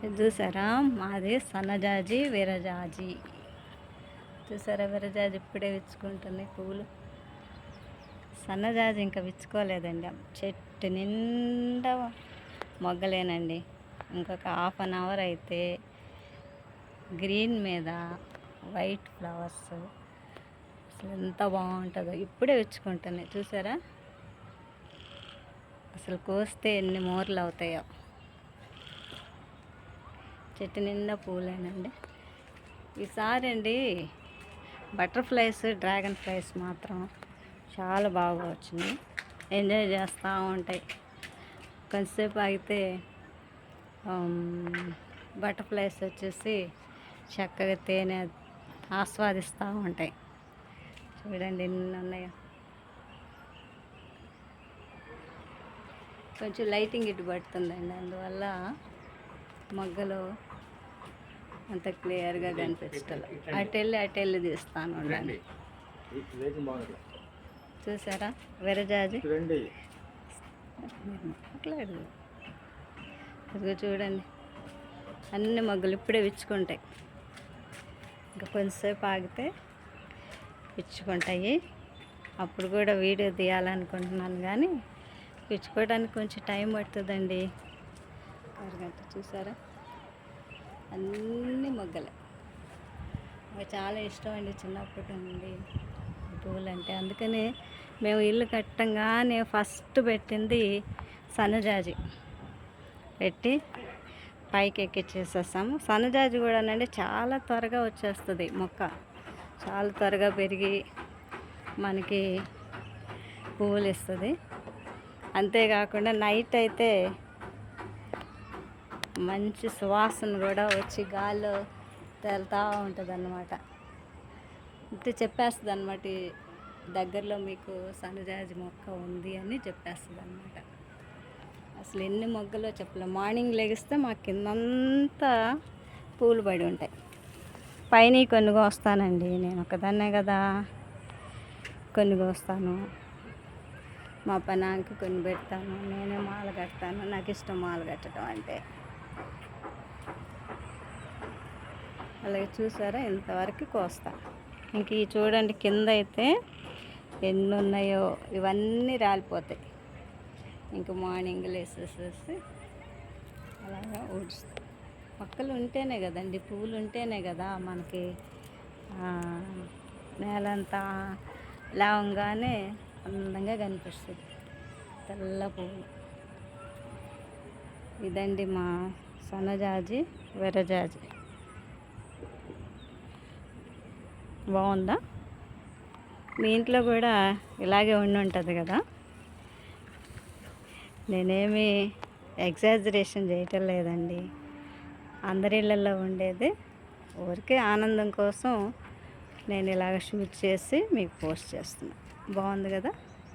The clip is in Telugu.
ఇది చూసారా, మాది సన్నజాజి విరజాజి. చూసారా, విరజాజి ఇప్పుడే విచ్చుకుంటుంది పువ్వులు. సన్నజాజి ఇంకా విచ్చుకోలేదండి. చెట్టు నిండా మొగ్గలేనండి. ఇంకొక హాఫ్ అన్ అవర్ అయితే గ్రీన్ మీద వైట్ ఫ్లవర్స్ అసలు ఎంత బాగుంటుందో. ఇప్పుడే విచ్చుకుంటున్నాయి చూసారా. అసలు కోస్తే ఎన్ని మూరలు అవుతాయో. చెట్టు నిండా పూలేనండి. ఈసారి అండి బటర్ఫ్లైస్, డ్రాగన్ ఫ్లైస్ మాత్రం చాలా బాగా వచ్చినాయి. ఎంజాయ్ చేస్తూ ఉంటాయి. కొంతసేపు ఆగితే బటర్ఫ్లైస్ వచ్చేసి చక్కగా తేనె ఆస్వాదిస్తూ ఉంటాయి. చూడండి ఎన్ని ఉన్నాయో. కొంచెం లైటింగ్ ఇటు పడుతుందండి, అందువల్ల మొగ్గలు అంత క్లియర్గా కనిపించటం. అటెళ్ళి తీస్తాను. చూసారా విరజాజి మాట్లాడు. ఇదిగో చూడండి, అన్ని మొగ్గలు ఇప్పుడే విచ్చుకుంటాయి. ఇంకా కొంచెంసేపు ఆగితే విచ్చుకుంటాయి. అప్పుడు కూడా వీడియో తీయాలనుకుంటున్నాను, కానీ విచ్చుకోవడానికి కొంచెం టైం పడుతుందండి. అరగంట. చూసారా అన్ని మొగ్గలే. నాకు చాలా ఇష్టం అండి చిన్నప్పటి నుండి పువ్వులు అంటే. అందుకని మేము ఇల్లు కట్టంగానే ఫస్ట్ పెట్టింది సన్నజాజి పెట్టి పైకి ఎక్కిచ్చేసేసాము. సన్నజాజి కూడానండి చాలా త్వరగా వచ్చేస్తుంది మొక్క. చాలా త్వరగా పెరిగి మనకి పువ్వులు ఇస్తుంది. అంతేకాకుండా నైట్ అయితే మంచి సువాసన కూడా వచ్చి గాల్లో తేలుతూ ఉంటుంది అన్నమాట. అంటే చెప్పేస్తుంది అన్నమాట, దగ్గరలో మీకు సన్నజాజి మొక్క ఉంది అని చెప్పేస్తుంది అన్నమాట. అసలు ఎన్ని మొగ్గలో చెప్పలేము. మార్నింగ్ లెగిస్తే మా కిందంతా పూలు పడి ఉంటాయి. పైన కొన్ని కోస్తానండి, నేను ఒకదాన్నే కదా. కొన్ని కోస్తాను, మా పనానికి కొన్ని పెడతాను, నేనే మాల కడతాను. నాకు ఇష్టం మాల కట్టడం అంటే. అలాగే చూసారా, ఇంతవరకు కోస్తా. ఇంక ఈ చూడండి కింద అయితే ఎన్ని ఉన్నాయో, ఇవన్నీ రాలిపోతాయి. ఇంక మార్నింగ్ లేసేసేసి అలాగా ఊడుస్తాయి. మొక్కలు ఉంటేనే కదండి, పువ్వులు ఉంటేనే కదా మనకి నేలంతా లేవంగానే అందంగా కనిపిస్తుంది. తెల్ల పువ్వులు. ఇదండి మా సన్నజాజి విరజాజి. బాగుందా? మీ ఇంట్లో కూడా ఇలాగే ఉండి ఉంటుంది కదా. నేనేమి ఎగ్జాజరేషన్ చేయటం లేదండి. అందరి ఇళ్ళల్లో ఉండేది. ఊరికే ఆనందం కోసం నేను ఇలాగ షూట్ చేసి మీకు పోస్ట్ చేస్తున్నాను. బాగుంది కదా.